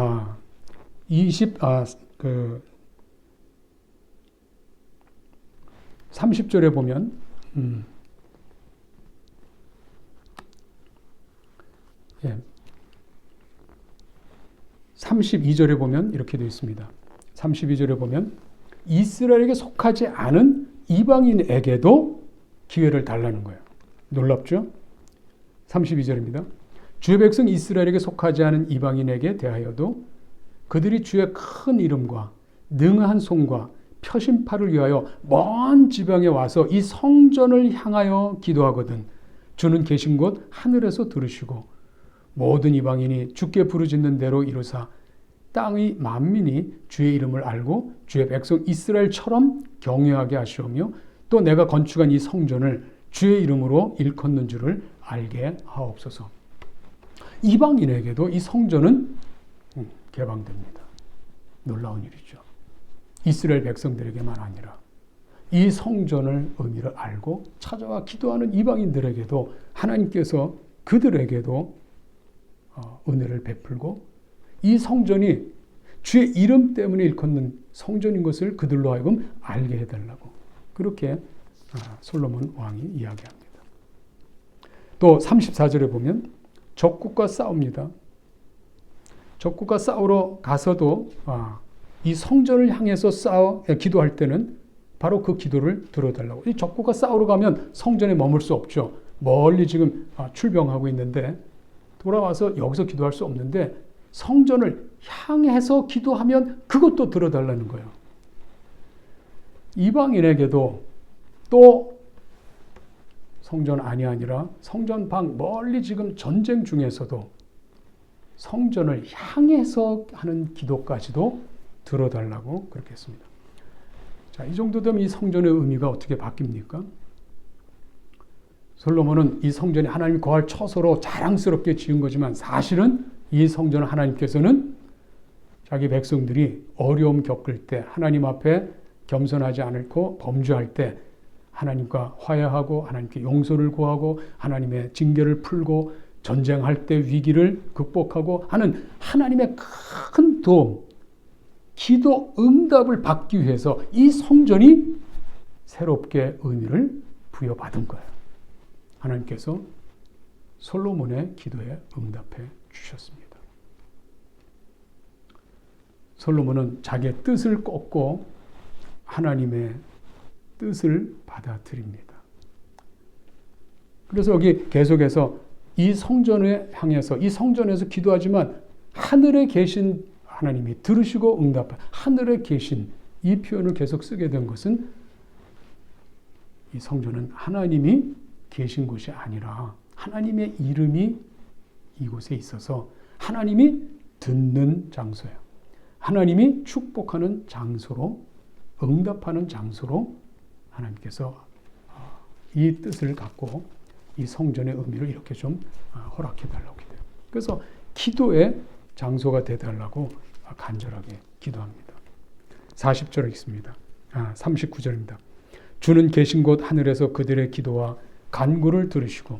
30절에 보면 32절에 보면 이렇게 되어 있습니다. 32절에 보면 이스라엘에게 속하지 않은 이방인에게도 기회를 달라는 거예요. 놀랍죠? 32절입니다. 주의 백성 이스라엘에게 속하지 않은 이방인에게 대하여도 그들이 주의 큰 이름과 능한 손과 표심팔을 위하여 먼 지방에 와서 이 성전을 향하여 기도하거든 주는 계신 곳 하늘에서 들으시고 모든 이방인이 주께 부르짖는 대로 이루사 땅의 만민이 주의 이름을 알고 주의 백성 이스라엘처럼 경외하게 하시오며 또 내가 건축한 이 성전을 주의 이름으로 일컫는 줄을 알게 하옵소서. 이방인에게도 이 성전은 개방됩니다. 놀라운 일이죠. 이스라엘 백성들에게만 아니라 이 성전을 의미를 알고 찾아와 기도하는 이방인들에게도 하나님께서 그들에게도 은혜를 베풀고 이 성전이 주의 이름 때문에 일컫는 성전인 것을 그들로 하여금 알게 해달라고 그렇게 솔로몬 왕이 이야기합니다. 또 34절에 보면 적국과 싸웁니다. 적국과 싸우러 가서도 이 성전을 향해서 기도할 때는 바로 그 기도를 들어달라고. 이 적국과 싸우러 가면 성전에 머물 수 없죠. 멀리 지금 출병하고 있는데 돌아와서 여기서 기도할 수 없는데 성전을 향해서 기도하면 그것도 들어달라는 거예요. 이방인에게도 또 성전 안이 아니라 성전 밖 멀리 지금 전쟁 중에서도 성전을 향해서 하는 기도까지도 들어달라고 그렇게 했습니다. 자, 이 정도 되면 이 성전의 의미가 어떻게 바뀝니까? 솔로몬은 이 성전이 하나님 거할 처소로 자랑스럽게 지은 거지만 사실은 이 성전을 하나님께서는 자기 백성들이 어려움 겪을 때 하나님 앞에 겸손하지 않고 범죄할 때 하나님과 화해하고 하나님께 용서를 구하고 하나님의 징계를 풀고 전쟁할 때 위기를 극복하고 하는 하나님의 큰 도움, 기도 응답을 받기 위해서 이 성전이 새롭게 의미를 부여받은 거예요. 하나님께서 솔로몬의 기도에 응답해 주셨습니다. 솔로몬은 자기의 뜻을 꺾고 하나님의 뜻을 받아들입니다. 그래서 여기 계속해서 이 성전에 향해서 이 성전에서 기도하지만 하늘에 계신 하나님이 들으시고 응답하 하늘에 계신 이 표현을 계속 쓰게 된 것은 이 성전은 하나님이 계신 곳이 아니라 하나님의 이름이 이곳에 있어서 하나님이 듣는 장소예요. 하나님이 축복하는 장소로 응답하는 장소로 하나님께서 이 뜻을 갖고 이 성전의 의미를 이렇게 좀 허락해 달라고 해요. 그래서 기도의 장소가 되달라고 간절하게 기도합니다. 40절 읽습니다. 39절입니다. 주는 계신 곳 하늘에서 그들의 기도와 간구를 들으시고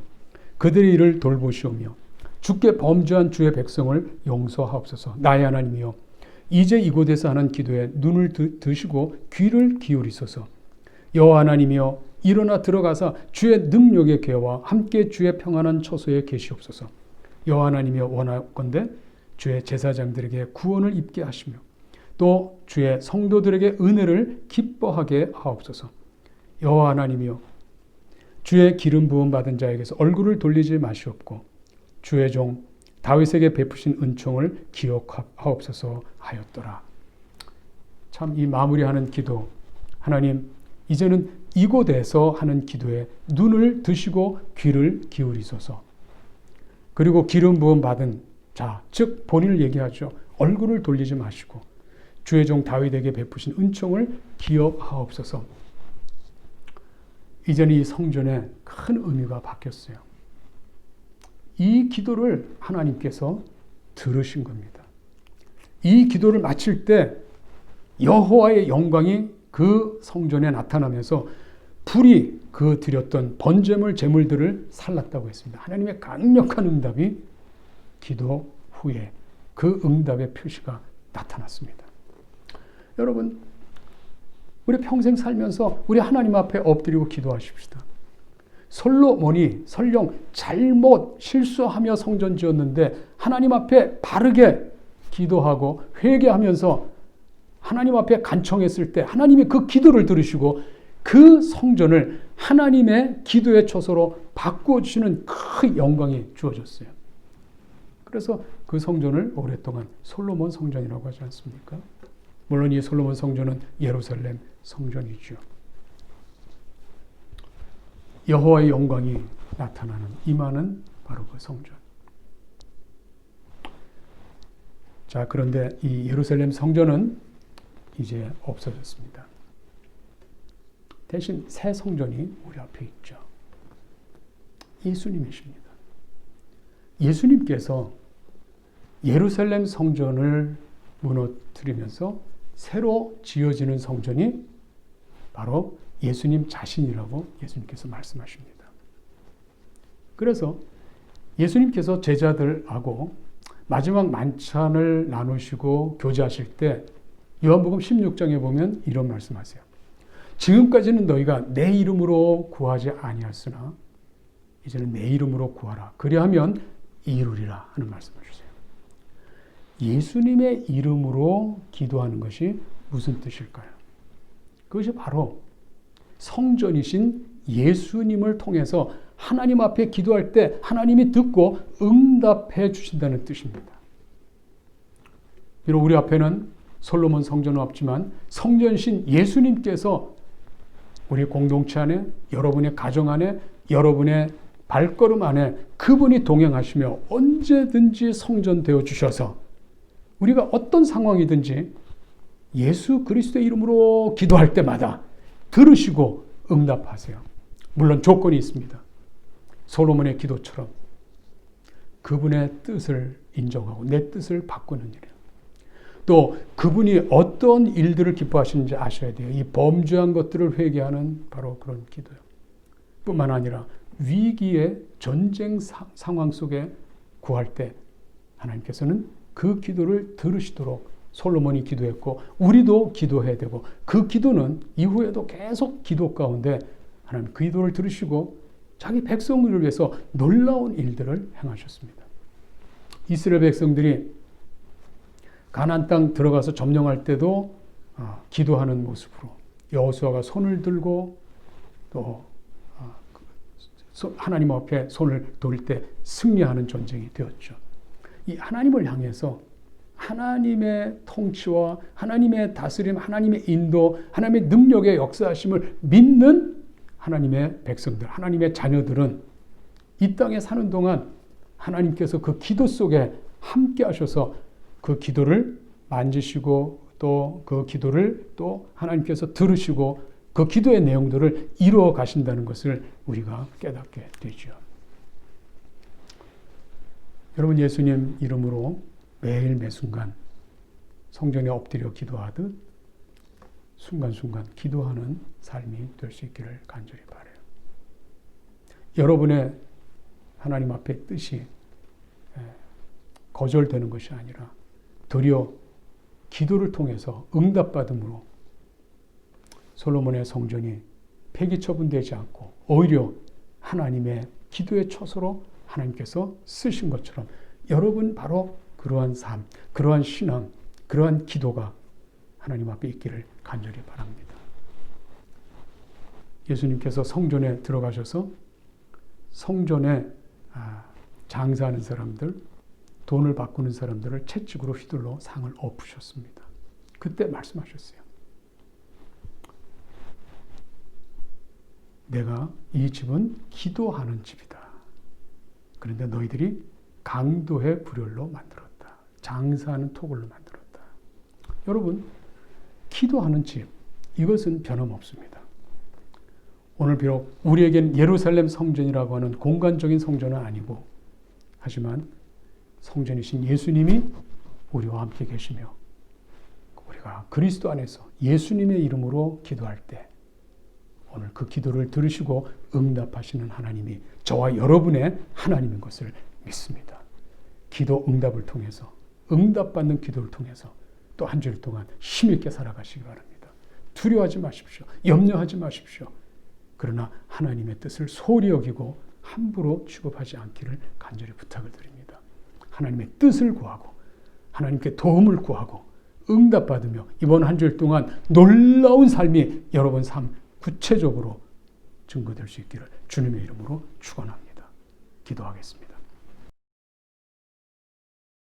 그들의 일을 돌보시오며 주께 범죄한 주의 백성을 용서하옵소서. 나의 하나님이여 이제 이곳에서 하는 기도에 눈을 드시고 귀를 기울이소서. 여호와 하나님이여 일어나 들어가사 주의 능력의 궤와 함께 주의 평안한 처소에 계시옵소서. 여호와 하나님이여 원하건대 주의 제사장들에게 구원을 입게 하시며 또 주의 성도들에게 은혜를 기뻐하게 하옵소서. 여호와 하나님이여 주의 기름 부음 받은 자에게서 얼굴을 돌리지 마시옵고 주의 종 다윗에게 베푸신 은총을 기억하옵소서 하였더라. 참 이 마무리하는 기도, 하나님 이제는 이곳에서 하는 기도에 눈을 드시고 귀를 기울이소서. 그리고 기름 부음 받은 자, 즉 본인을 얘기하죠. 얼굴을 돌리지 마시고 주의 종 다윗에게 베푸신 은총을 기억하옵소서. 이제는 이 성전에 큰 의미가 바뀌었어요. 이 기도를 하나님께서 들으신 겁니다. 이 기도를 마칠 때 여호와의 영광이 그 성전에 나타나면서 불이 그 드렸던 번제물 제물들을 살랐다고 했습니다. 하나님의 강력한 응답이 기도 후에 그 응답의 표시가 나타났습니다. 여러분, 우리 평생 살면서 우리 하나님 앞에 엎드리고 기도하십시다. 솔로몬이 설령 잘못 실수하며 성전 지었는데 하나님 앞에 바르게 기도하고 회개하면서 하나님 앞에 간청했을 때 하나님이 그 기도를 들으시고 그 성전을 하나님의 기도의 처소로 바꿔주시는 큰 영광이 주어졌어요. 그래서 그 성전을 오랫동안 솔로몬 성전이라고 하지 않습니까? 물론 이 솔로몬 성전은 예루살렘 성전이죠. 여호와의 영광이 나타나는 임하는 바로 그 성전. 자, 그런데 이 예루살렘 성전은 이제 없어졌습니다. 대신 새 성전이 우리 앞에 있죠. 예수님이십니다. 예수님께서 예루살렘 성전을 무너뜨리면서 새로 지어지는 성전이 바로 예수님 자신이라고 예수님께서 말씀하십니다. 그래서 예수님께서 제자들하고 마지막 만찬을 나누시고 교제하실 때 요한복음 16장에 보면 이런 말씀하세요. 지금까지는 너희가 내 이름으로 구하지 아니하였으나 이제는 내 이름으로 구하라. 그리하면 이루리라 하는 말씀을 주세요. 예수님의 이름으로 기도하는 것이 무슨 뜻일까요? 그것이 바로 성전이신 예수님을 통해서 하나님 앞에 기도할 때 하나님이 듣고 응답해 주신다는 뜻입니다. 비록 우리 앞에는 솔로몬 성전은 없지만 성전이신 예수님께서 우리 공동체 안에, 여러분의 가정 안에, 여러분의 발걸음 안에 그분이 동행하시며 언제든지 성전 되어 주셔서 우리가 어떤 상황이든지 예수 그리스도의 이름으로 기도할 때마다 들으시고 응답하세요. 물론 조건이 있습니다. 솔로몬의 기도처럼 그분의 뜻을 인정하고 내 뜻을 바꾸는 일이에요. 또 그분이 어떤 일들을 기뻐하시는지 아셔야 돼요. 이 범죄한 것들을 회개하는 바로 그런 기도요. 뿐만 아니라 위기의 전쟁 상황 속에 구할 때 하나님께서는 그 기도를 들으시도록 솔로몬이 기도했고 우리도 기도해야 되고 그 기도는 이후에도 계속 기도 가운데 하나님 그 기도를 들으시고 자기 백성을 위해서 놀라운 일들을 행하셨습니다. 이스라엘 백성들이 가나안 땅 들어가서 점령할 때도 기도하는 모습으로 여호수아가 손을 들고 또 하나님 앞에 손을 돌릴 때 승리하는 전쟁이 되었죠. 이 하나님을 향해서 하나님의 통치와 하나님의 다스림, 하나님의 인도, 하나님의 능력의 역사하심을 믿는 하나님의 백성들, 하나님의 자녀들은 이 땅에 사는 동안 하나님께서 그 기도 속에 함께 하셔서 그 기도를 만지시고 또 그 기도를 또 하나님께서 들으시고 그 기도의 내용들을 이루어 가신다는 것을 우리가 깨닫게 되죠. 여러분 예수님 이름으로 매일 매순간 성전에 엎드려 기도하듯 순간순간 기도하는 삶이 될 수 있기를 간절히 바라요. 여러분의 하나님 앞에 뜻이 거절되는 것이 아니라 도리어 기도를 통해서 응답받음으로 솔로몬의 성전이 폐기 처분되지 않고 오히려 하나님의 기도의 처소로 하나님께서 쓰신 것처럼 여러분 바로 그러한 삶, 그러한 신앙, 그러한 기도가 하나님 앞에 있기를 간절히 바랍니다. 예수님께서 성전에 들어가셔서 성전에 장사하는 사람들, 돈을 바꾸는 사람들을 채찍으로 휘둘러 상을 엎으셨습니다. 그때 말씀하셨어요. 내가 이 집은 기도하는 집이다. 그런데 너희들이 강도의 불혈로 만들었다. 장사하는 토굴로 만들었다. 여러분, 기도하는 집, 이것은 변함없습니다. 오늘 비록 우리에겐 예루살렘 성전이라고 하는 공간적인 성전은 아니고 하지만 성전이신 예수님이 우리와 함께 계시며 우리가 그리스도 안에서 예수님의 이름으로 기도할 때 오늘 그 기도를 들으시고 응답하시는 하나님이 저와 여러분의 하나님인 것을 믿습니다. 기도 응답을 통해서 응답받는 기도를 통해서 또 한 주일 동안 힘있게 살아가시기 바랍니다. 두려워하지 마십시오. 염려하지 마십시오. 그러나 하나님의 뜻을 소홀히 여기고 함부로 취급하지 않기를 간절히 부탁을 드립니다. 하나님의 뜻을 구하고 하나님께 도움을 구하고 응답받으며 이번 한 주일 동안 놀라운 삶이 여러분 삶 구체적으로 증거될 수 있기를 주님의 이름으로 축원합니다. 기도하겠습니다.